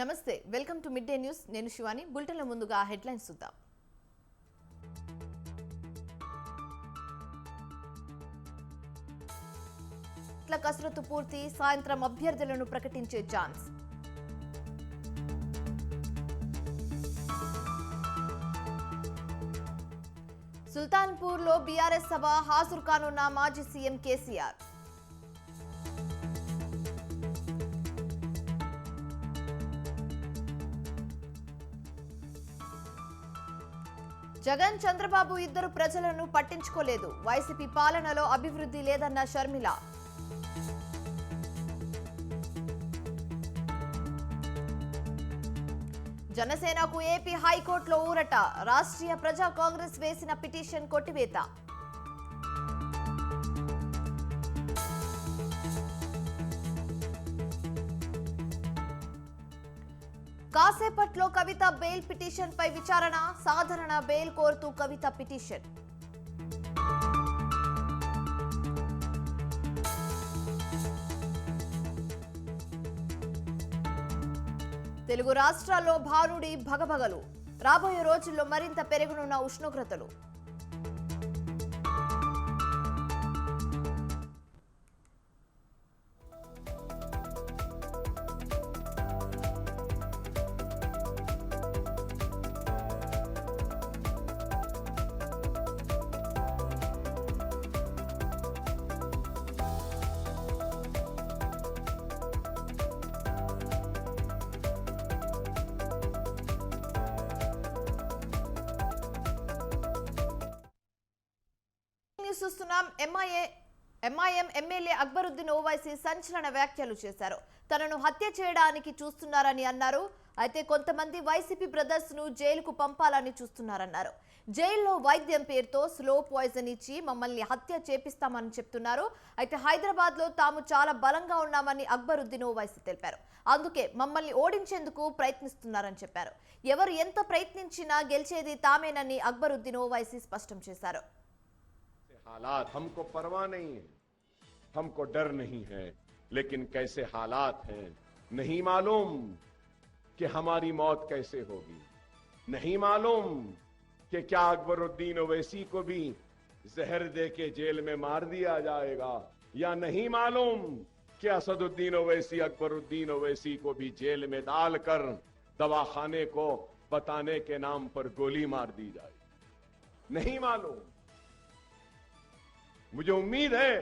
నమస్తే welcome to mid day news నేను శివాని బులెటిన్ల ముందుగా హెడ్లైన్స్ చూద్దాం కసరత్తు పూర్తి సాయంత్రం అభ్యర్థులను ప్రకటించే ఛాన్స్ సుల్తాన్పూర్లో బీఆర్ఎస్ సభ హాజరు కానున్న మాజీ సీఎం కేసీఆర్ జగన్ చంద్రబాబు ఇద్దరు ప్రజలను పట్టించుకోలేదు వైసీపీ పాలనలో అభివృద్ధి లేదన్న షర్మిల జనసేనకు ఏపీ హైకోర్టులో ఊరట రాష్ట్రీయ ప్రజా కాంగ్రెస్ వేసిన పిటిషన్ కొట్టివేత కాసేపట్లో కవిత బెయిల్ పిటిషన్ పై విచారణ సాధారణ బెయిల్ కోరుతూ కవిత పిటిషన్ తెలుగు రాష్ట్రాల్లో భానుడి భగభగలు రాబోయే రోజుల్లో మరింత పెరగనున్న ఉష్ణోగ్రతలు చూస్తున్నాం. ఎంఐఎం ఎమ్మెల్యే అక్బరుద్దీన్ ఓవైసీ సంచలన వ్యాఖ్యలు చేశారు. తనను హత్య చేయడానికి చూస్తున్నారని అన్నారు. అయితే కొంతమంది వైసీపీ బ్రదర్స్ ను జైలుకు పంపాలని చూస్తున్నారన్నారు. జైల్లో వైద్యం పేరుతో స్లో పాయిజన్ ఇచ్చి మమ్మల్ని హత్య చేపిస్తామని చెప్తున్నారు. అయితే హైదరాబాద్ లో తాము చాలా బలంగా ఉన్నామని అక్బరుద్దీన్ ఓవైసీ తెలిపారు. అందుకే మమ్మల్ని ఓడించేందుకు ప్రయత్నిస్తున్నారని చెప్పారు. ఎవరు ఎంత ప్రయత్నించినా గెలిచేది తామేనని అక్బరుద్దీన్ ఓవైసీ స్పష్టం చేశారు. हालात हमको परवाह नहीं है, हमको डर नहीं है, लेकिन कैसे हालात हैं नहीं मालूम कि हमारी मौत कैसे होगी, नहीं मालूम कि क्या अकबरुद्दीन ओवैसी को भी जहर दे के जेल में मार दिया जाएगा, या नहीं मालूम कि असदुद्दीन ओवैसी अकबरुद्दीन ओवैसी को भी जेल में डालकर दवाखाने को बताने के नाम पर गोली मार दी जाए, नहीं मालूम। मुझे उम्मीद है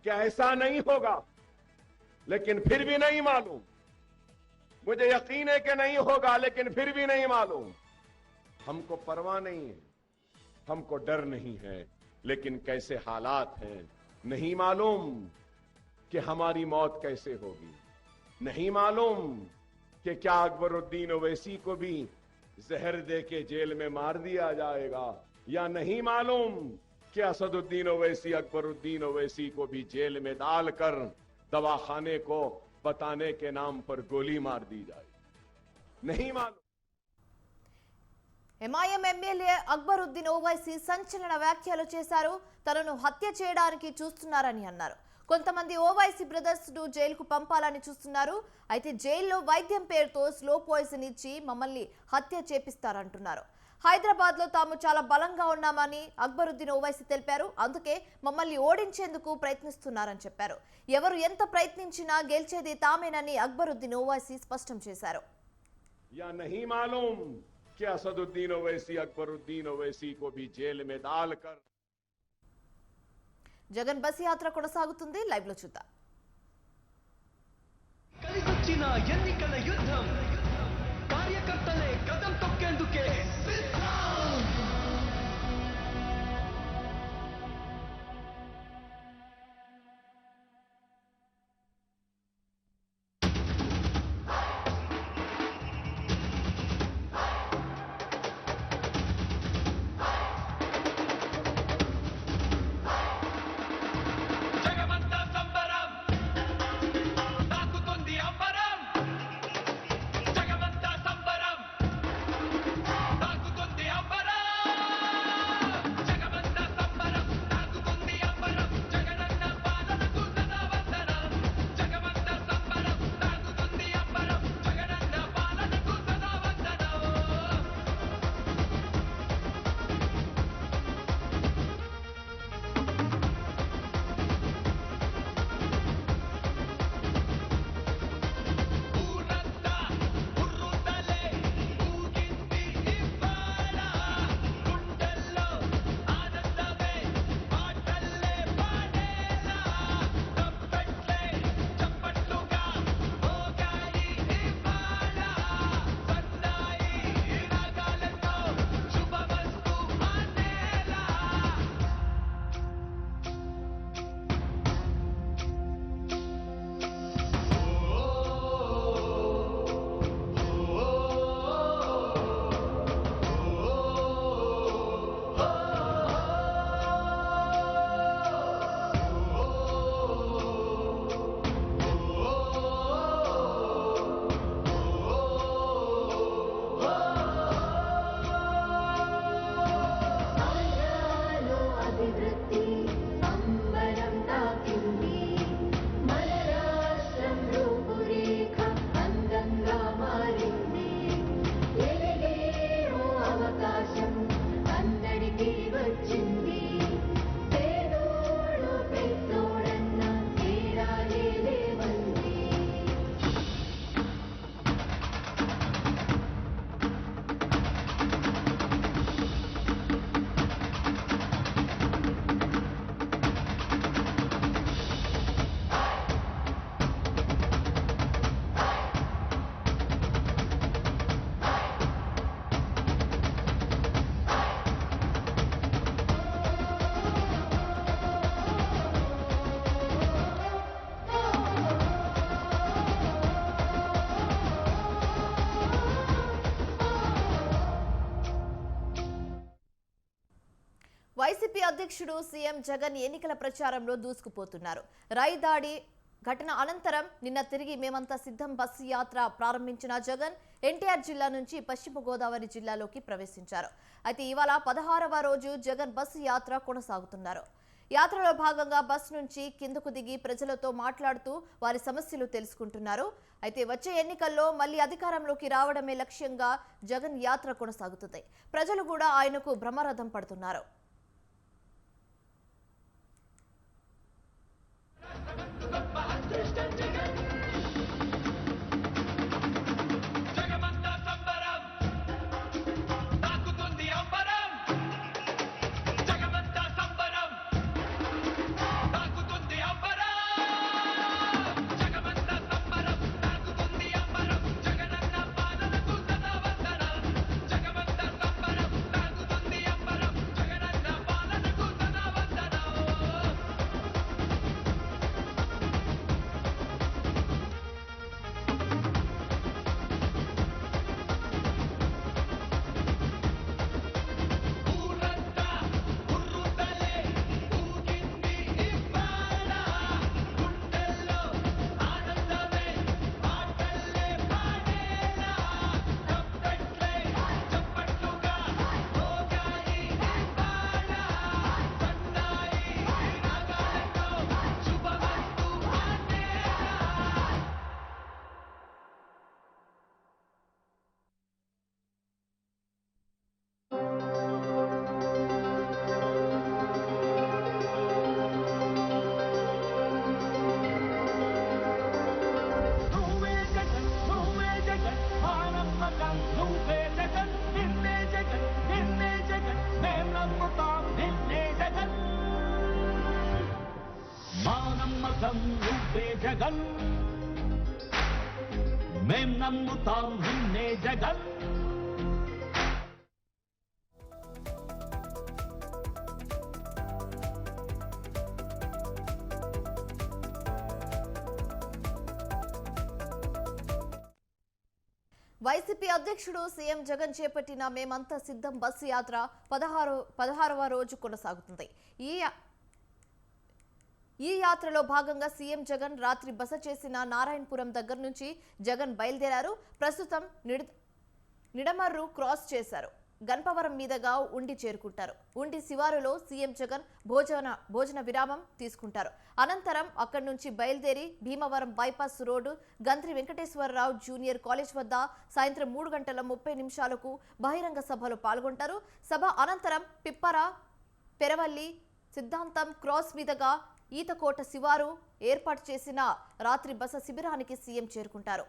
कि ऐसा नहीं होगा, लेकिन फिर भी नहीं मालूम। मुझे यकीन है कि नहीं होगा, लेकिन फिर भी नहीं मालूम। हमको परवाह नहीं है, हमको डर नहीं है, लेकिन कैसे हालात हैं नहीं मालूम कि हमारी मौत कैसे होगी, नहीं मालूम कि क्या अकबरुद्दीन ओवैसी को भी जहर दे के जेल में मार दिया जाएगा, या नहीं मालूम कि असदुद्दीन ओवैसी अकबरुद्दीन ओवैसी को भी जेल में डालकर दवाखाने को बताने के नाम पर गोली मार दी जाए, नहीं मालूम। ఎంఐఎం ఎమ్మెల్యే అక్బరుద్దీన్ ఓవైసీ సంచలన వ్యాఖ్యలు చేశారు. తనను హత్య చేయడానికి చూస్తున్నారని అన్నారు. కొంతమంది ఓవైసీ బ్రదర్స్ ను జైలుకు పంపాలని చూస్తున్నారు. అయితే జైల్లో వైద్యం పేరుతో స్లో పాయిజన్ ఇచ్చి మమ్మల్ని హత్య చేపిస్తారంటున్నారు. హైదరాబాద్ లో తాము చాలా బలంగా ఉన్నామని అక్బరుద్దీన్ ఓవైసీ తెలిపారు. అందుకే మమ్మల్ని ఓడించేందుకు ప్రయత్నిస్తున్నారని చెప్పారు. ఎవరు ఎంత ప్రయత్నించినా గెలిచేది తామేనని అక్బరుద్దీన్ ఓవైసీ స్పష్టం చేశారు. या नहीं मालूम कि असदुद्दीन ओवैसी अकबरुद्दीन ओवैसी को भी जेल में डालकर జగన్ బస్ యాత్ర కొనసాగుతుంది. లైవ్ లో చూద్దాం. కలిసొచ్చిన ఎన్నికల యుద్ధం కార్యకర్తలే కదం తొక్కేందుకే Up! వైసీపీ అధ్యక్షుడు సీఎం జగన్ ఎన్నికల ప్రచారంలో దూసుకుపోతున్నారు. రాయిదాడి ఘటన అనంతరం నిన్న తిరిగి మేమంతా సిద్ధం బస్సు యాత్ర ప్రారంభించిన జగన్ ఎన్టీఆర్ జిల్లా నుంచి పశ్చిమ గోదావరి జిల్లాలోకి ప్రవేశించారు. అయితే ఇవాళ 16వ రోజు జగన్ బస్సు యాత్ర కొనసాగుతున్నారు. యాత్రలో భాగంగా బస్సు నుంచి కిందకు దిగి ప్రజలతో మాట్లాడుతూ వారి సమస్యలు తెలుసుకుంటున్నారు. అయితే వచ్చే ఎన్నికల్లో మళ్లీ అధికారంలోకి రావడమే లక్ష్యంగా జగన్ యాత్ర కొనసాగుతుంది. ప్రజలు కూడా ఆయనకు బ్రహ్మరథం పడుతున్నారు. జగన్ మేం నమ్ముతాం నిన్నే జగన్. వైసీపీ అధ్యక్షుడు సీఎం జగన్ చేపట్టిన మేమంతా సిద్ధం బస్సు యాత్ర 16వ రోజు కొనసాగుతుంది. ఈ యాత్రలో భాగంగా సీఎం జగన్ రాత్రి బస చేసిన నారాయణపురం దగ్గర నుంచి జగన్ బయలుదేరారు. ప్రస్తుతం నిడమర్రు క్రాస్ చేశారు. గణపవరం మీదుగా ఉండి చేరుకుంటారు. ఉండి శివారులో సీఎం జగన్ భోజన విరామం తీసుకుంటారు. అనంతరం అక్కడి నుంచి బయలుదేరి Bhimavaram bypass road Gantri Venkateswararao junior college వద్ద సాయంత్రం 3:30 బహిరంగ సభలో పాల్గొంటారు. సభ అనంతరం పిప్పర పెరవల్లి సిద్ధాంతం క్రాస్ మీదుగా ఈతకోట శివారు ఏర్పాటు చేసిన రాత్రి బస శిబిరానికి సీఎం చేరుకుంటారు.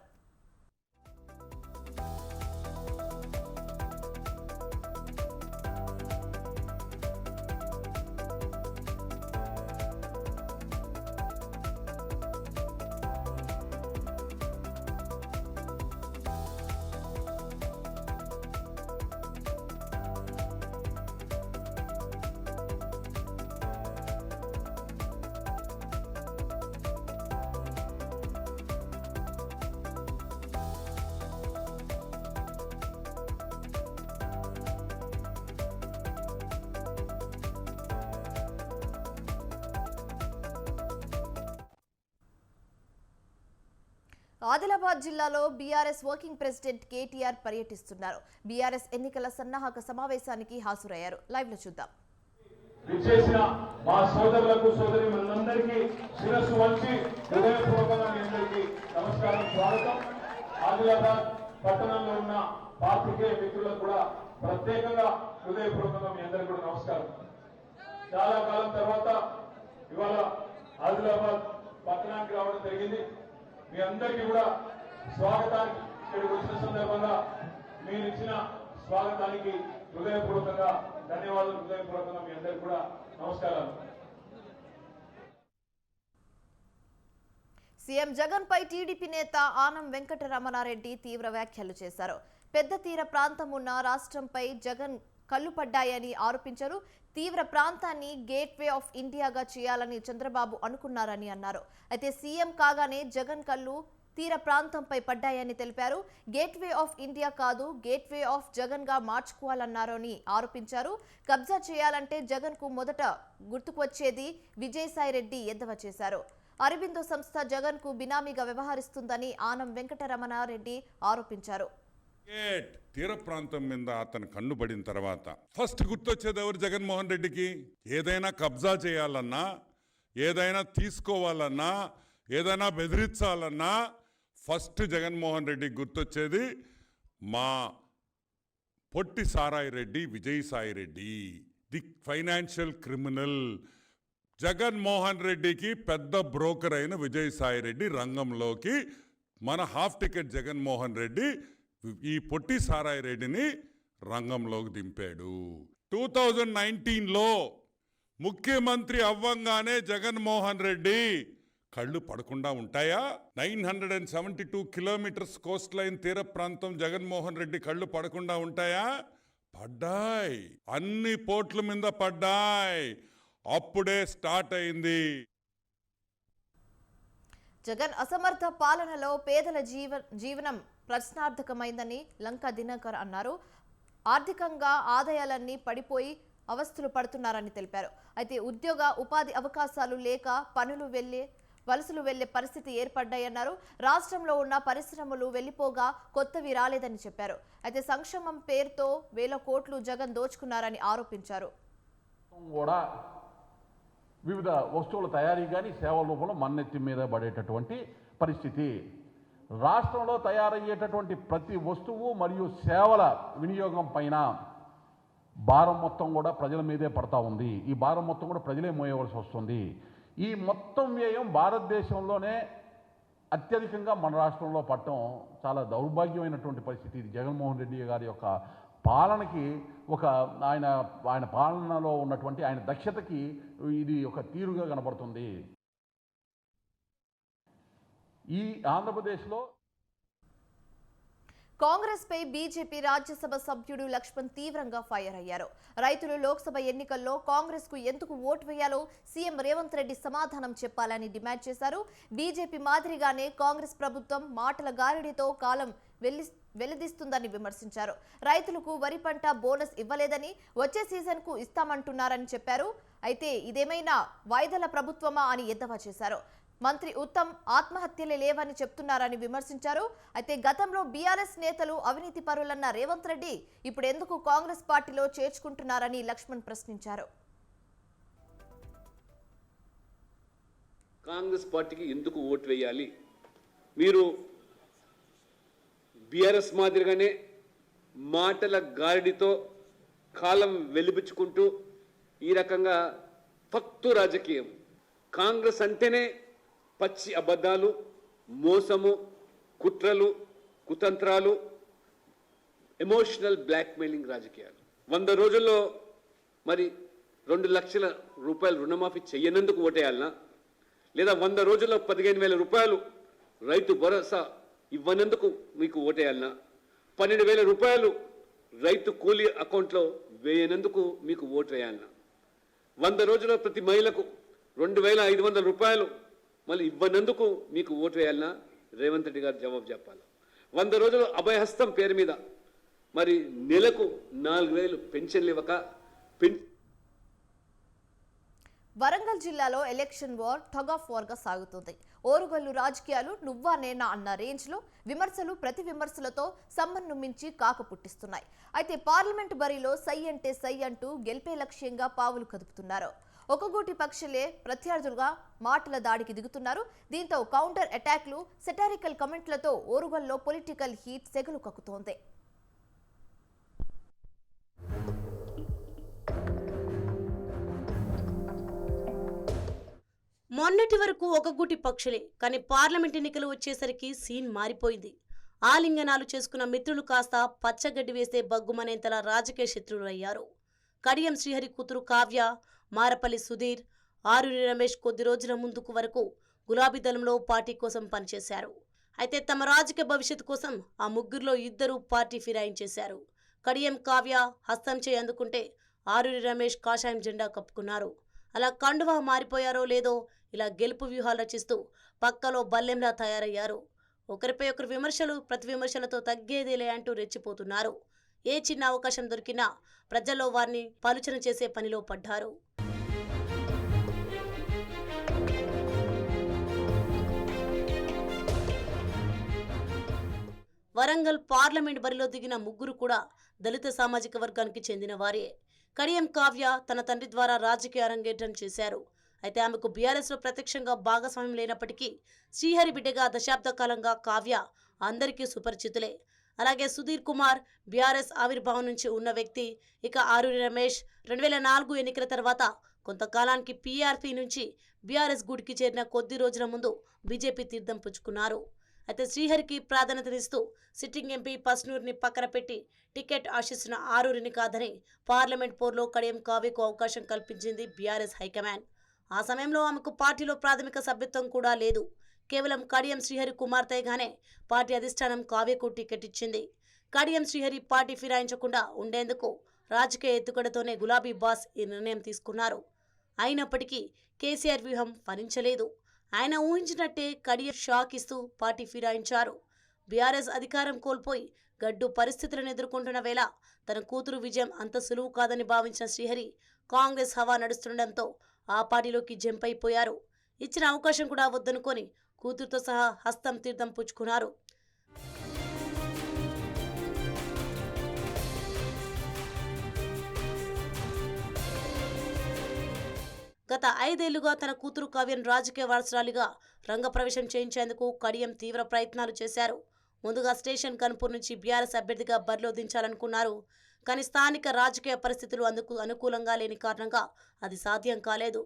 ఆదిలాబాద్ జిల్లాలో బీఆర్ఎస్ వర్కింగ్ ప్రెసిడెంట్ కేటీఆర్ పర్యటిస్తున్నారు. బీఆర్ఎస్ ఎన్నికల సన్నాహక సమావేశానికి హాజరయ్యారు. లైవ్ లో చూద్దాం. విచ్చేసిన మా సోదరులకు సోదరీమణులందరికీ శిరస్సు వంచి హృదయపూర్వకంగా మీ అందరికీ నమస్కారం, స్వాగతం. ఆదిలాబాద్ పట్టణంలో ఉన్న పాత్రికేయ మిత్రులకు కూడా ప్రత్యేకంగా హృదయపూర్వకంగా మీ అందరికీ కూడా నమస్కారం. చాలా కాలం తర్వాత ఇవాళ ఆదిలాబాద్ పట్టణానికి రావడం జరిగింది. మీ అందరికీ కూడా స్వాగతానికి ఇక్కడికి వచ్చిన సందర్భంగా మీరు ఇచ్చిన స్వాగతానికి హృదయపూర్వకంగా ధన్యవాదాలు. హృదయపూర్వకంగా మీ అందరికీ కూడా నమస్కారాలు. సీఎం జగన్ పై టీడీపీ నేత ఆనం వెంకటరమణారెడ్డి తీవ్ర వ్యాఖ్యలు చేశారు. పెద్ద తీర ప్రాంతం ఉన్న రాష్ట్రంపై జగన్ కళ్ళు పడ్డాయని ఆరోపించారు. తీవ్ర ప్రాంతాన్ని గేట్వే ఆఫ్ ఇండియాగా చేయాలని చంద్రబాబు అనుకున్నారని అన్నారు. అయితే సీఎం కాగానే జగన్ కళ్ళు తీర ప్రాంతంపై పడ్డాయని తెలిపారు. గేట్వే ఆఫ్ ఇండియా కాదు, గేట్వే ఆఫ్ జగన్ గా మార్చుకోవాలన్నారని ఆరోపించారు. కబ్జా చేయాలంటే జగన్ కు మొదట గుర్తుకు వచ్చేది విజయసాయిరెడ్డి ఎద్దేవా చేశారు. అరబిందో సంస్థ జగన్ కు బినామీగా వ్యవహరిస్తుందని ఆనం వెంకటరమణారెడ్డి ఆరోపించారు. తీర ప్రాంతం మీద అతను కన్నుబడిన తర్వాత ఫస్ట్ గుర్తొచ్చేది ఎవరు? జగన్మోహన్ రెడ్డికి. ఏదైనా కబ్జా చేయాలన్నా, ఏదైనా తీసుకోవాలన్నా, ఏదైనా బెదిరించాలన్నా ఫస్ట్ జగన్మోహన్ రెడ్డికి గుర్తొచ్చేది మా పొట్టి సారాయి Reddy, Vijayasai Reddy, the financial criminal. Jaganmohan రెడ్డికి పెద్ద బ్రోకర్ అయిన విజయసాయి రెడ్డి రంగంలోకి మన హాఫ్ టికెట్ జగన్మోహన్ రెడ్డి ఈ పొట్టి సారాయి రెడ్డిని రంగంలోకి దింపాడు. 2019లో ముఖ్యమంత్రి అవ్వంగానే జగన్మోహన్ రెడ్డి కళ్ళు పడకుండా ఉంటాయా? 972 కిలోమీటర్స్ కోస్ట్ లైన్ తీర ప్రాంతం జగన్మోహన్ రెడ్డి కళ్ళు పడకుండా ఉంటాయా? పడ్డాయి. అన్ని పోర్ట్ల మీద పడ్డాయి. అప్పుడే స్టార్ట్ అయింది. జగన్ అసమర్థ పాలనలో పేదల జీవనం ప్రశ్నార్థకమైందని లంకా దినకర్ అన్నారు. ఆర్థికంగా ఆదాయాలన్నీ పడిపోయి అవస్థలు పడుతున్నారని తెలిపారు. అయితే ఉద్యోగ ఉపాధి అవకాశాలు లేక వలసలు వెళ్లే పరిస్థితి ఏర్పడ్డాయన్నారు. రాష్ట్రంలో ఉన్న పరిశ్రమలు వెళ్లిపోగా కొత్తవి రాలేదని చెప్పారు. అయితే సంక్షేమం పేరుతో వేల కోట్లు జగన్ దోచుకున్నారని ఆరోపించారు. వివిధ వస్తువుల తయారీ కానీ సేవల రూపంలో మన్నెత్తి మీద పడేటటువంటి పరిస్థితి. రాష్ట్రంలో తయారయ్యేటటువంటి ప్రతి వస్తువు మరియు సేవల వినియోగం పైన భారం మొత్తం కూడా ప్రజల మీదే పడతా ఉంది. ఈ భారం మొత్తం కూడా ప్రజలే మోయవలసి వస్తుంది. ఈ మొత్తం వ్యయం భారతదేశంలోనే అత్యధికంగా మన రాష్ట్రంలో పడటం చాలా దౌర్భాగ్యమైనటువంటి పరిస్థితి. ఇది జగన్మోహన్ రెడ్డి గారి యొక్క పాలనకి ఆయన పాలనలో ఉన్నటువంటి ఆయన దక్షతకి ఇది ఒక తీరుగా కనబడుతుంది. ఈ ఆంధ్రప్రదేశ్లో కాంగ్రెస్ పై బీజేపీ రాజ్యసభ సభ్యుడు లక్ష్మణ్ తీవ్రంగా ఫైర్ అయ్యారు. రైతులు లోక్సభ ఎన్నికల్లో కాంగ్రెస్ కు ఎందుకు ఓటు వేయాలో సీఎం రేవంత్ రెడ్డి సమాధానం చెప్పాలని డిమాండ్ చేశారు. బీజేపీ మాదిరిగానే కాంగ్రెస్ ప్రభుత్వం మాటల గారడితో కాలం వెల్లదీస్తుందని విమర్శించారు. రైతులకు వరి పంట బోనస్ ఇవ్వలేదని, వచ్చే సీజన్ కు ఇస్తామంటున్నారని చెప్పారు. అయితే ఇదేమైనా వాయిదాల ప్రభుత్వమా అని ఎద్దేవా చేశారు. మంత్రి ఉత్తమ్ ఆత్మహత్యలే లేవని చెప్తున్నారని విమర్శించారు. అయితే గతంలో బీఆర్ఎస్ నేతలు అవినీతి పరులన్న రేవంత్ రెడ్డి ఇప్పుడు ఎందుకు కాంగ్రెస్ పార్టీలో చేర్చుకుంటున్నారని లక్ష్మణ్ ప్రశ్నించారు. కాంగ్రెస్ పార్టీకి ఎందుకు ఓటు వేయాలి? మీరు బీఆర్ఎస్ మాదిరిగానే మాటల గారడితో కాలం వెలిపించుకుంటూ ఈ రకంగా ఫక్తు రాజకీయం. కాంగ్రెస్ అంటేనే పచ్చి అబద్ధాలు, మోసము, కుట్రలు, కుతంత్రాలు, ఎమోషనల్ బ్లాక్మెయిలింగ్ రాజకీయాలు. 100 రోజుల్లో మరి 2 లక్షల రూపాయలు రుణమాఫీ చేయనందుకు ఓటేయాలనా? లేదా 100 రోజుల్లో 15,000 రూపాయలు రైతు భరోసా ఇవ్వనందుకు మీకు ఓటేయాలనా? 12,000 రూపాయలు రైతు కూలీ అకౌంట్లో వేయనందుకు మీకు ఓటు వేయాలనా? 100 రోజుల్లో ప్రతి మహిళకు 2,500 రూపాయలు మళ్ళీ ఇవ్వనందుకు మీకు ఓటు వేయాలనా? రేవంత్ రెడ్డి గారు జవాబు చెప్పాలి. 100 రోజులు అభయహస్తం పేరు మీద మరి నెలకు 4,000 పెన్షన్లు ఇవ్వక వరంగల్ జిల్లాలో election war tug of war గా సాగుతుంది. ఓరుగల్లు రాజకీయాలు నువ్వా నేనా అన్న రేంజ్ లో విమర్శలు ప్రతి విమర్శలతో సమ్మన్ను మించి కాక పుట్టిస్తున్నాయి. అయితే పార్లమెంటు బరిలో సై అంటే సై అంటూ గెలిపే లక్ష్యంగా పావులు కదుపుతున్నారు. ఒకగూటి పక్షులే ప్రత్యర్థులుగా మాటల దాడికి దిగుతున్నారు. దీంతో కౌంటర్ అటాక్లు, సెటారికల్ కమెంట్లతో ఓరుగల్లో పొలిటికల్ హీట్ సెగలు కక్కుతోంది. మొన్నటి వరకు ఒకగూటి పక్షులే, కానీ పార్లమెంట్ ఎన్నికలు వచ్చేసరికి సీన్ మారిపోయింది. ఆలింగనాలు చేసుకున్న మిత్రులు కాస్త పచ్చగడ్డి వేస్తే బగ్గుమనేంతలా రాజకీయ శత్రువులయ్యారు. కడియం శ్రీహరి కూతురు కావ్య, మారపల్లి సుధీర్, ఆరూరి రమేష్ కొద్ది రోజుల ముందుకు వరకు గులాబీ దళంలో పార్టీ కోసం పనిచేశారు. అయితే తమ రాజకీయ భవిష్యత్తు కోసం ఆ ముగ్గురులో 2 పార్టీ ఫిరాయించేశారు. కడియం కావ్య హస్తం చేయి అందుకుంటే ఆరూరి రమేష్ కాషాయం జెండా కప్పుకున్నారు. అలా కండువా మారిపోయారో లేదో ఇలా గెలుపు వ్యూహాలు రచిస్తూ పక్కలో బల్లెంలా తయారయ్యారు. ఒకరిపై ఒకరు విమర్శలు ప్రతి విమర్శలతో తగ్గేదేలే అంటూ రెచ్చిపోతున్నారు. ఏ చిన్న అవకాశం దొరికినా ప్రజల్లో వారిని పలుచన చేసే పనిలో పడ్డారు. వరంగల్ పార్లమెంట్ బరిలో దిగిన ముగ్గురు కూడా దళిత సామాజిక వర్గానికి చెందిన వారే. కడియం కావ్య తన తండ్రి ద్వారా రాజకీయ అరంగేట్రం చేశారు. అయితే ఆమెకు బీఆర్ఎస్లో ప్రత్యక్షంగా భాగస్వామ్యం లేనప్పటికీ శ్రీహరి బిడ్డగా దశాబ్ద కాలంగా కావ్య అందరికీ సుపరిచితులే. అలాగే సుధీర్ కుమార్ బీఆర్ఎస్ ఆవిర్భావం నుంచి ఉన్న వ్యక్తి. ఇక ఆరూరి రమేష్ 2004 ఎన్నికల తర్వాత కొంతకాలానికి పీఆర్పీ నుంచి బీఆర్ఎస్ గూడికి చేరిన కొద్ది రోజుల ముందు బీజేపీ తీర్థం పుచ్చుకున్నారు. అయితే శ్రీహరికి ప్రాధాన్యతనిస్తూ సిట్టింగ్ ఎంపీ పస్నూర్ని పక్కన పెట్టి టికెట్ ఆశిస్తున్న ఆరూరిని కాదని పార్లమెంట్ పోర్లో కడియం కావ్యకు అవకాశం కల్పించింది బీఆర్ఎస్ హైకమాండ్. ఆ సమయంలో ఆమెకు పార్టీలో ప్రాథమిక సభ్యత్వం కూడా లేదు. కేవలం కడియం శ్రీహరి కుమార్తెగానే పార్టీ అధిష్టానం కావ్యకు టికెట్ ఇచ్చింది. కడియం శ్రీహరి పార్టీ ఫిరాయించకుండా ఉండేందుకు రాజకీయ ఎత్తుగడతోనే గులాబీ బాస్ ఈ నిర్ణయం తీసుకున్నారు. అయినప్పటికీ కేసీఆర్ వ్యూహం ఫలించలేదు. ఆయన ఊహించినట్టే కడియం షాక్ ఇస్తూ పార్టీ ఫిరాయించారు. బీఆర్ఎస్ అధికారం కోల్పోయి గడ్డు పరిస్థితులను ఎదుర్కొంటున్న వేళ తన కూతురు విజయం అంత సులువు కాదని భావించిన శ్రీహరి కాంగ్రెస్ హవా నడుస్తుండటంతో ఆ పార్టీలోకి జంప్ అయిపోయారు. ఇచ్చిన అవకాశం కూడా వద్దనుకొని కూతురుతో సహా హస్తం తీర్థం పుచ్చుకున్నారు. గత 5 ఏళ్లుగా తన కూతురు కావ్యను రాజకీయ వారసురాలిగా రంగప్రవేశం చేయించేందుకు కడియం తీవ్ర ప్రయత్నాలు చేశారు. ముందుగా స్టేషన్ కన్పూర్ నుంచి బీఆర్ఎస్ అభ్యర్థిగా బరిలో దించాలనుకున్నారు. కానీ స్థానిక రాజకీయ పరిస్థితులు అందుకు అనుకూలంగా లేని కారణంగా అది సాధ్యం కాలేదు.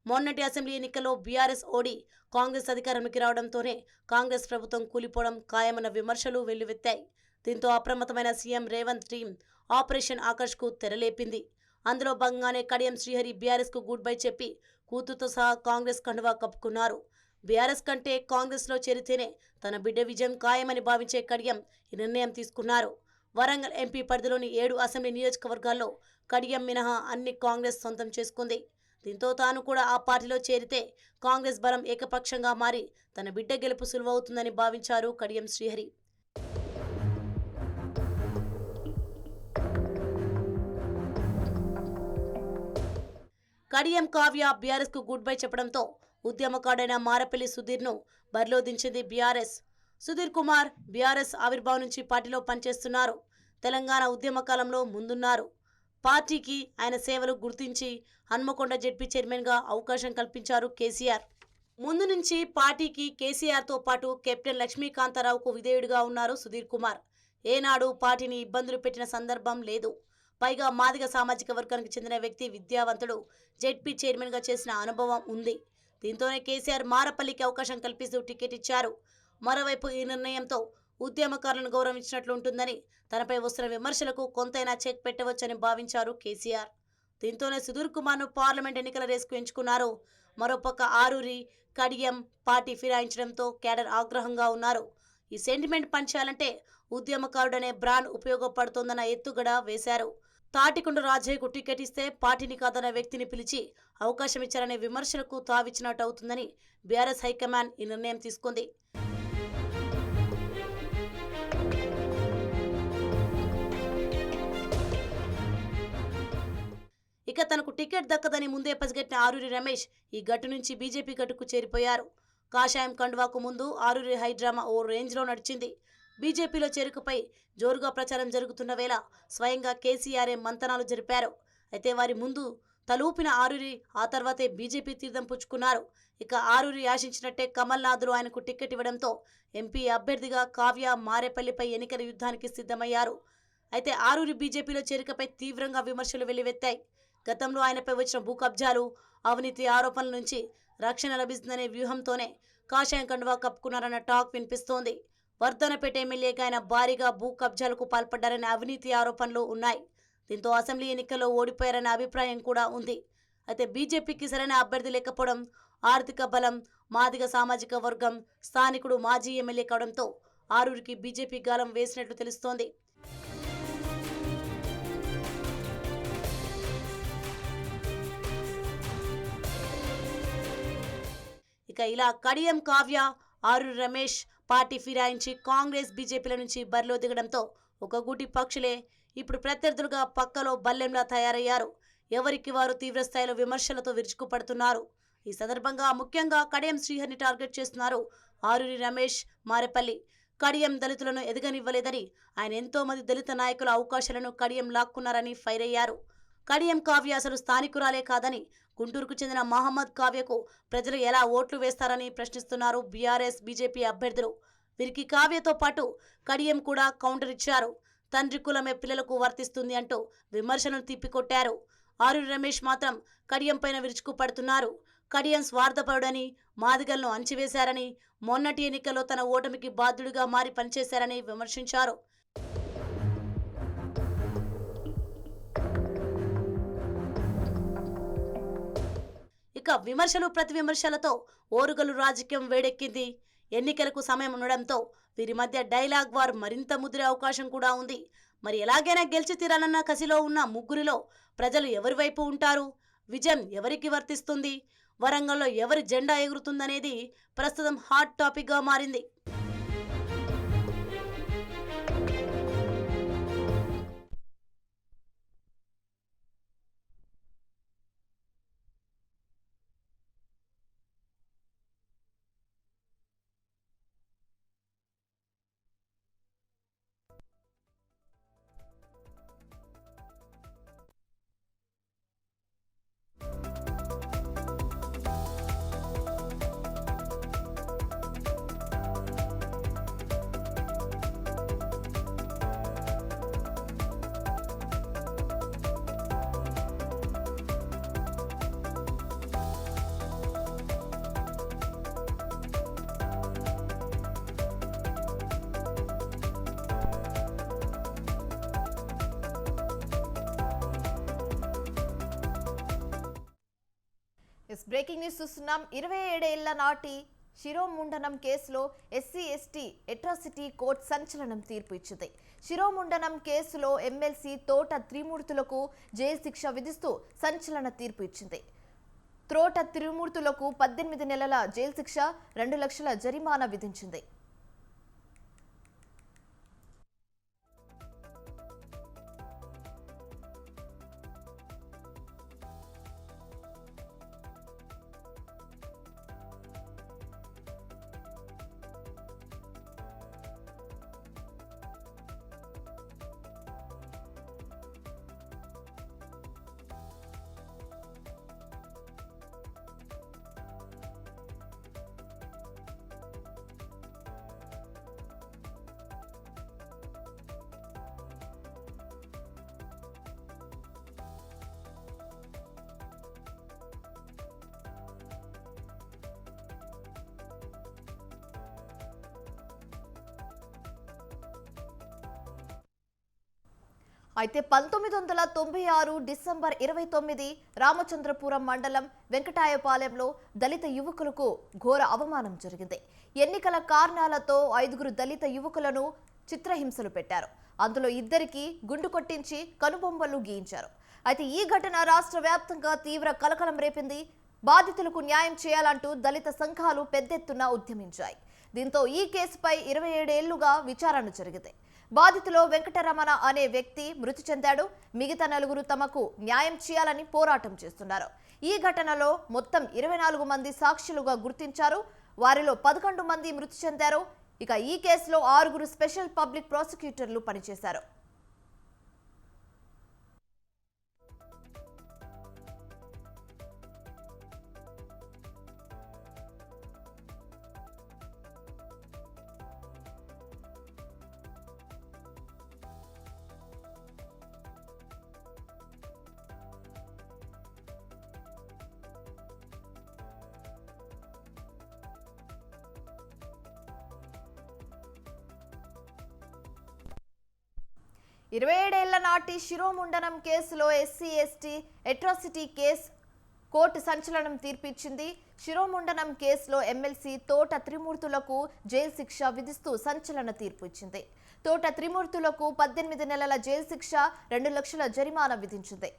మొన్నటి అసెంబ్లీ ఎన్నికల్లో బీఆర్ఎస్ ఓడి కాంగ్రెస్ అధికారంలోకి రావడంతోనే కాంగ్రెస్ ప్రభుత్వం కూలిపోవడం ఖాయమన్న విమర్శలు వెల్లువెత్తాయి. దీంతో అప్రమత్తమైన సీఎం రేవంత్ టీం ఆపరేషన్ ఆకర్ష్కు తెరలేపింది. అందులో భాగంగానే కడియం శ్రీహరి బీఆర్ఎస్కు గుడ్ బై చెప్పి కూతురుతో సహా కాంగ్రెస్ కండువా కప్పుకున్నారు. బీఆర్ఎస్ కంటే కాంగ్రెస్లో చేరితేనే తన బిడ్డ విజయం ఖాయమని భావించే కడియం ఈ నిర్ణయం తీసుకున్నారు. వరంగల్ ఎంపీ పరిధిలోని 7 అసెంబ్లీ నియోజకవర్గాల్లో కడియం మినహా అన్ని కాంగ్రెస్ సొంతం చేసుకుంది. దీంతో తాను కూడా ఆ పార్టీలో చేరితే కాంగ్రెస్ బలం ఏకపక్షంగా మారి తన బిడ్డ గెలుపు సులువవుతుందని భావించారు కడియం శ్రీహరి. కడియం కావ్య బీఆర్ఎస్కు గుడ్ బై చెప్పడంతో ఉద్యమకారుడైన మారపల్లి సుధీర్ను బరిలో దించింది బీఆర్ఎస్. సుధీర్ కుమార్ బీఆర్ఎస్ ఆవిర్భావం నుంచి పార్టీలో పనిచేస్తున్నారు. తెలంగాణ ఉద్యమ కాలంలో ముందున్నారు. పార్టీకి ఆయన సేవలు గుర్తించి హన్మకొండ జెడ్పీ చైర్మన్గా అవకాశం కల్పించారు కేసీఆర్. ముందు నుంచి పార్టీకి కేసీఆర్తో పాటు కెప్టెన్ లక్ష్మీకాంతారావుకు విధేయుడిగా ఉన్నారు సుధీర్ కుమార్. ఏనాడు పార్టీని ఇబ్బందులు పెట్టిన సందర్భం లేదు. పైగా మాదిగ సామాజిక వర్గానికి చెందిన వ్యక్తి, విద్యావంతుడు, జెడ్పీ చైర్మన్గా చేసిన అనుభవం ఉంది. దీంతోనే కేసీఆర్ మారపల్లికి అవకాశం కల్పిస్తూ టికెట్ ఇచ్చారు. మరోవైపు ఈ నిర్ణయంతో ఉద్యమకారులను గౌరవించినట్లుంటుందని, తనపై వస్తున్న విమర్శలకు కొంతైనా చెక్ పెట్టవచ్చని భావించారు కేసీఆర్. దీంతోనే సుధీర్ కుమార్ను పార్లమెంట్ ఎన్నికల రేసుకు ఎంచుకున్నారు. మరోపక్క ఆరూరి, కడియం పార్టీ ఫిరాయించడంతో కేడర్ ఆగ్రహంగా ఉన్నారు. ఈ సెంటిమెంట్ పంచాలంటే ఉద్యమకారుడనే బ్రాండ్ ఉపయోగపడుతోందన్న ఎత్తుగడ వేశారు. తాటికొండ రాజయ్యకు టికెట్ ఇస్తే పార్టీని కాదన్న వ్యక్తిని పిలిచి అవకాశం ఇచ్చారనే విమర్శలకు తావిచ్చినట్టు అవుతుందని బీఆర్ఎస్ హైకమాండ్ ఈ నిర్ణయం తీసుకుంది. ఇక తనకు టికెట్ దక్కదని ముందే పసిగట్టిన ఆరూరి రమేష్ ఈ గట్టు నుంచి బీజేపీ గట్టుకు చేరిపోయారు. కాషాయం కండువాకు ముందు ఆరూరి హైడ్రామా ఓ రేంజ్లో నడిచింది. బీజేపీలో చేరుకపై జోరుగా ప్రచారం జరుగుతున్న వేళ స్వయంగా కేసీఆర్ మంతనాలు జరిపారు. అయితే వారి ముందు తలూపిన ఆరూరి ఆ తర్వాతే బీజేపీ తీర్థం పుచ్చుకున్నారు. ఇక ఆరూరి ఆశించినట్టే కమల్నాథ్లు ఆయనకు టికెట్ ఇవ్వడంతో ఎంపీ అభ్యర్థిగా కావ్య మారేపల్లిపై ఎన్నికల యుద్ధానికి సిద్ధమయ్యారు. అయితే ఆరూరి బీజేపీలో చేరికపై తీవ్రంగా విమర్శలు వెల్లువెత్తాయి. గతంలో ఆయనపై వచ్చిన భూ కబ్జాలు, అవినీతి ఆరోపణల నుంచి రక్షణ లభిస్తుందనే వ్యూహంతోనే కాషాయం కండువా కప్పుకున్నారన్న టాక్ వినిపిస్తోంది. వర్ధనపేట ఎమ్మెల్యేగా ఆయన భారీగా భూ కబ్జాలకు పాల్పడ్డారనే అవినీతి ఆరోపణలు ఉన్నాయి. దీంతో అసెంబ్లీ ఎన్నికల్లో ఓడిపోయారనే అభిప్రాయం కూడా ఉంది. అయితే బీజేపీకి సరైన అభ్యర్థి లేకపోవడం, ఆర్థిక బలం, మాదిగ సామాజిక వర్గం, స్థానికుడు మాజీ ఎమ్మెల్యే కావడంతో ఆరూరికి బీజేపీ గాలం వేసినట్లు తెలుస్తోంది. ఇక ఇలా కడియం కావ్య ఆరు రమేష్ పార్టీ ఫిరాయించి కాంగ్రెస్ బీజేపీల నుంచి బరిలో దిగడంతో ఒక గూటి పక్షులే ఇప్పుడు ప్రత్యర్థులుగా పక్కలో బల్లెంలా తయారయ్యారు. ఎవరికి వారు తీవ్రస్థాయిలో విమర్శలతో విరుచుకుపడుతున్నారు. ఈ సందర్భంగా ముఖ్యంగా కడియం శ్రీహరిని టార్గెట్ చేస్తున్నారు ఆరూరి రమేష్, మారెపల్లి. కడియం దళితులను ఎదగనివ్వలేదని, ఆయన ఎంతో మంది దళిత నాయకుల అవకాశాలను కడియం లాక్కున్నారని ఫైర్ అయ్యారు. కడియం కావ్య అసలు స్థానికురాలే కాదని, గుంటూరుకు చెందిన మహమ్మద్ కావ్యకు ప్రజలు ఎలా ఓట్లు వేస్తారని ప్రశ్నిస్తున్నారు బీఆర్ఎస్ బీజేపీ అభ్యర్థులు. వీరికి కావ్యతో పాటు కడియం కూడా కౌంటర్ ఇచ్చారు. తండ్రి కులమే పిల్లలకు వర్తిస్తుంది అంటూ విమర్శలను తిప్పికొట్టారు. ఆరూరి రమేష్ మాత్రం కడియం పైన విరుచుకుపడుతున్నారు. కడియం స్వార్థపరుడని, మాదిగలను అణచివేశారని, మొన్నటి ఎన్నికల్లో తన ఓటమికి బాధ్యుడిగా మారి పనిచేశారని విమర్శించారు. ఇక విమర్శలు ప్రతి విమర్శలతో ఓరుగలు రాజకీయం వేడెక్కింది. ఎన్నికలకు సమయం ఉండడంతో వీరి మధ్య డైలాగ్ వార్ మరింత ముదిరే అవకాశం కూడా ఉంది. మరి ఎలాగైనా గెలిచి తీరాలన్న కసిలో ఉన్న ముగ్గురిలో ప్రజలు ఎవరి వైపు ఉంటారు? విజయం ఎవరికి వర్తిస్తుంది? వరంగల్లో ఎవరి జెండా ఎగురుతుందనేది ప్రస్తుతం హాట్ టాపిక్గా మారింది. బ్రేకింగ్ న్యూస్ చూస్తున్నాం. 27 ఏళ్ల నాటి శిరోముండనం కేసులో ఎస్సీ ఎస్టీ అట్రాసిటీ కోర్టు సంచలనం తీర్పు ఇచ్చింది. శిరోముండనం కేసులో ఎమ్మెల్సీ తోట త్రిమూర్తులకు జైలు శిక్ష విధిస్తూ సంచలన తీర్పు ఇచ్చింది. తోట త్రిమూర్తులకు 18 నెలల జైలు శిక్ష, 2 లక్షల జరిమానా విధించింది. అయితే 1996 డిసెంబర్ 29 రామచంద్రపురం మండలం వెంకటాయపాలెంలో దళిత యువకులకు ఘోర అవమానం జరిగింది. ఎన్నికల కారణాలతో 5 దళిత యువకులను చిత్రహింసలు పెట్టారు. అందులో 2కి గుండు కొట్టించి కనుబొమ్మలు గీయించారు. అయితే ఈ ఘటన రాష్ట్ర వ్యాప్తంగా తీవ్ర కలకలం రేపింది. బాధితులకు న్యాయం చేయాలంటూ దళిత సంఘాలు పెద్దెత్తున ఉద్యమించాయి. దీంతో ఈ కేసుపై 27 ఏళ్లుగా విచారణ జరిగింది. బాధితులో వెంకటరమణ అనే వ్యక్తి మృతి చెందాడు. మిగతా 4 తమకు న్యాయం చేయాలని పోరాటం చేస్తున్నారు. ఈ ఘటనలో మొత్తం 24 మంది సాక్షులుగా గుర్తించారు. వారిలో 11 మంది మృతి చెందారు. ఇక ఈ కేసులో 6 స్పెషల్ పబ్లిక్ ప్రాసిక్యూటర్లు పనిచేశారు. ఏళ్ల నాటి శిరోముండనం కేసులో SC ST atrocity case court సంచలనం తీర్పిచ్చింది. శిరోముండనం కేసులో ఎమ్మెల్సీ తోట త్రిమూర్తులకు జైలు శిక్ష విధిస్తూ సంచలన తీర్పు ఇచ్చింది. తోట త్రిమూర్తులకు 18 నెలల జైలు శిక్ష, 2 లక్షల జరిమానా విధించింది.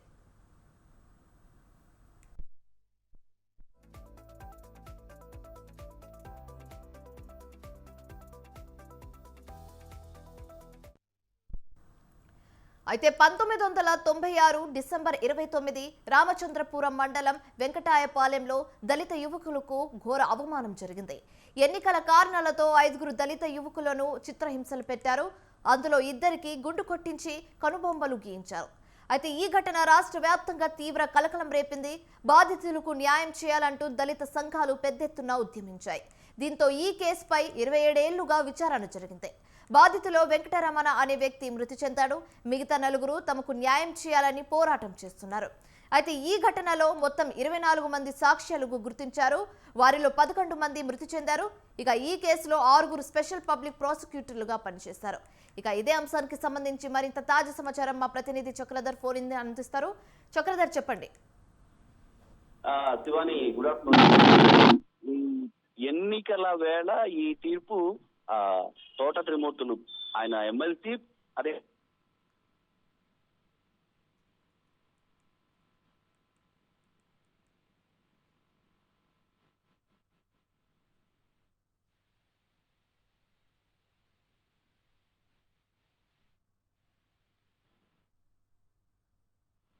అయితే 1996 డిసెంబర్ 29 రామచంద్రపురం మండలం వెంకటాయపాలెంలో దళిత యువకులకు ఘోర అవమానం జరిగింది. ఎన్నికల కారణాలతో 5 దళిత యువకులను చిత్రహింసలు పెట్టారు. అందులో 2కి గుండు కొట్టించి కనుబొమ్మలు గీయించారు. అయితే ఈ ఘటన రాష్ట్ర వ్యాప్తంగా తీవ్ర కలకలం రేపింది. బాధితులకు న్యాయం చేయాలంటూ దళిత సంఘాలు పెద్ద ఎత్తున ఉద్యమించాయి. దీంతో ఈ కేసుపై 27 ఏళ్లుగా విచారణ జరిగింది. బాధితులో వెంకటరమణ అనే వ్యక్తి మృతి చెందాడు. మిగతా 4 తమకు న్యాయం చేయాలని పోరాటం చేస్తున్నారు. అయితే ఈ ఘటనలో మొత్తం 24 మంది సాక్ష్యాలకు గుర్తించారు. వారిలో 11 మంది మృతి చెందారు. ఇక ఈ కేసులో 6 స్పెషల్ పబ్లిక్ ప్రాసిక్యూటర్లుగా పనిచేశారు. ఇక ఇదే అంశానికి సంబంధించి మరింత తాజా సమాచారం మా ప్రతినిధి చక్రధర్ ఫోన్ అందిస్తారు. చక్రధర్, చెప్పండి. Shivani, good afternoon. ఎన్నికల వేళ ఈ తీర్పు తోట త్రిమూర్తులు ఆయన ఎమ్మెల్సీ అదే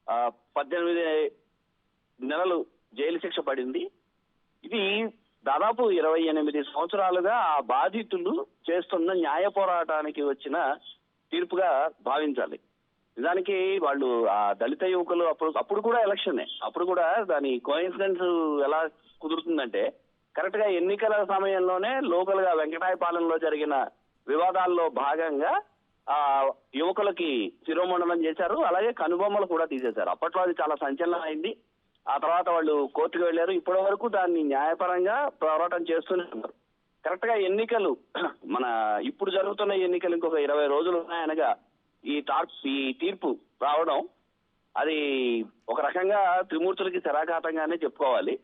ఆ 18 నెలలు జైలు శిక్ష పడింది. ఇది దాదాపు 28 సంవత్సరాలుగా ఆ బాధితులు చేస్తున్న న్యాయ పోరాటానికి వచ్చిన తీర్పుగా భావించాలి. నిజానికి వాళ్ళు ఆ దళిత యువకులు అప్పుడు కూడా ఎలక్షనే, అప్పుడు కూడా దాని కోఇన్సిడెన్స్ ఎలా కుదురుతుందంటే కరెక్ట్ గా ఎన్నికల సమయంలోనే లోకల్ గా వెంకటాయపాలెంలో జరిగిన వివాదాల్లో భాగంగా ఆ యువకులకి శిరోమండనం చేశారు. అలాగే కనుబొమ్మలు కూడా తీసేశారు. అప్పట్లో అది చాలా సంచలనం అయింది. ఆ తర్వాత వాళ్ళు కోర్టుకు వెళ్లారు. ఇప్పటి వరకు దాన్ని న్యాయపరంగా పోరాటం చేస్తూనే ఉన్నారు. కరెక్ట్ గా ఎన్నికలు మన ఇప్పుడు జరుగుతున్న ఎన్నికలు ఇంకొక 20 రోజులు ఉన్నాయనగా ఈ తీర్పు రావడం అది ఒక రకంగా త్రిమూర్తులకి శరాఘాతంగానే చెప్పుకోవాలి.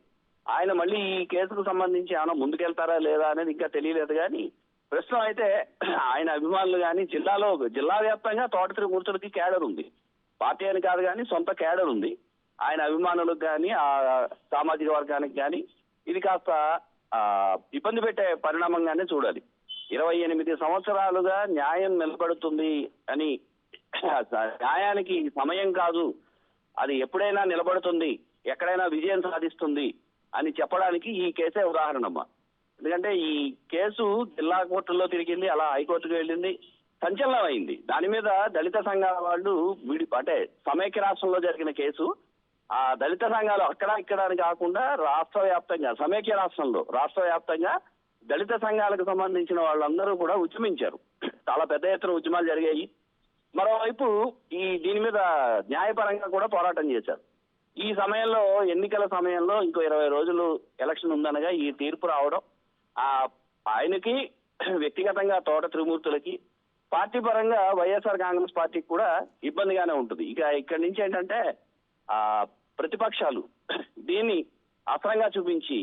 ఆయన మళ్ళీ ఈ కేసుకు సంబంధించి ఏమైనా ముందుకెళ్తారా లేదా అనేది ఇంకా తెలియలేదు. కానీ ప్రస్తుతం అయితే ఆయన అభిమానులు కానీ జిల్లా వ్యాప్తంగా తోట త్రిమూర్తులకి క్యాడర్ ఉంది. పార్టీ అని కాదు కానీ సొంత క్యాడర్ ఉంది. ఆయన అభిమానులకు కానీ ఆ సామాజిక వర్గానికి కానీ ఇది కాస్త ఇబ్బంది పెట్టే పరిణామంగానే చూడాలి. 28 సంవత్సరాలుగా న్యాయం నిలబడుతుంది అని, న్యాయానికి సమయం కాదు, అది ఎప్పుడైనా నిలబడుతుంది, ఎక్కడైనా విజయం సాధిస్తుంది అని చెప్పడానికి ఈ కేసే ఉదాహరణమ్మా. ఎందుకంటే ఈ కేసు జిల్లా కోర్టుల్లో తిరిగింది, అలా హైకోర్టుకు వెళ్ళింది, సంచలనం అయింది. దాని మీద దళిత సంఘాల వాళ్ళు అంటే సమైక్య రాష్ట్రంలో జరిగిన కేసు ఆ దళిత సంఘాలు అక్కడ ఇక్కడ అని కాకుండా రాష్ట్ర వ్యాప్తంగా సమైక్య రాష్ట్ర వ్యాప్తంగా దళిత సంఘాలకు సంబంధించిన వాళ్ళందరూ కూడా ఉద్యమించారు. చాలా పెద్ద ఎత్తున ఉద్యమాలు జరిగాయి. మరోవైపు దీని మీద న్యాయపరంగా కూడా పోరాటం చేశారు. ఈ సమయంలో ఎన్నికల సమయంలో ఇంకో 20 రోజులు ఎలక్షన్ ఉందనగా ఈ తీర్పు రావడం ఆయనకి వ్యక్తిగతంగా తోట త్రిమూర్తులకి, పార్టీ పరంగా వైఎస్ఆర్ కాంగ్రెస్ పార్టీకి కూడా ఇబ్బందిగానే ఉంటుంది. ఇక ఇక్కడి నుంచి ఏంటంటే ప్రతిపక్షాలు దీన్ని అస్త్రంగా చూపించి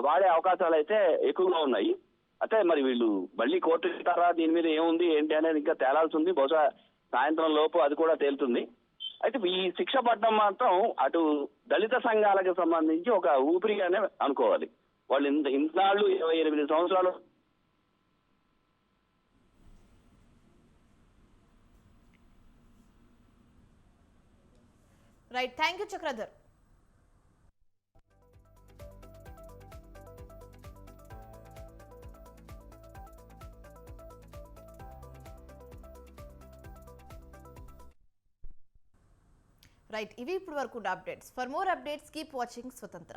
వాడే అవకాశాలు అయితే ఎక్కువగా ఉన్నాయి. అయితే మరి వీళ్ళు మళ్ళీ కోర్టు ఇస్తారా, దీని మీద ఏముంది ఏంటి అనేది ఇంకా తేలాల్సి ఉంది. బహుశా సాయంత్రం లోపు అది కూడా తేలుతుంది. అయితే ఈ శిక్ష పడడం మాత్రం అటు దళిత సంఘాలకు సంబంధించి ఒక ఊపిరిగానే అనుకోవాలి. వాళ్ళు ఇంతనాళ్ళు 28 సంవత్సరాలు right, thank you Chakradhar. Right, ఇవి ఇప్పుడు వరకు updates. For more updates keep watching స్వతంత్ర.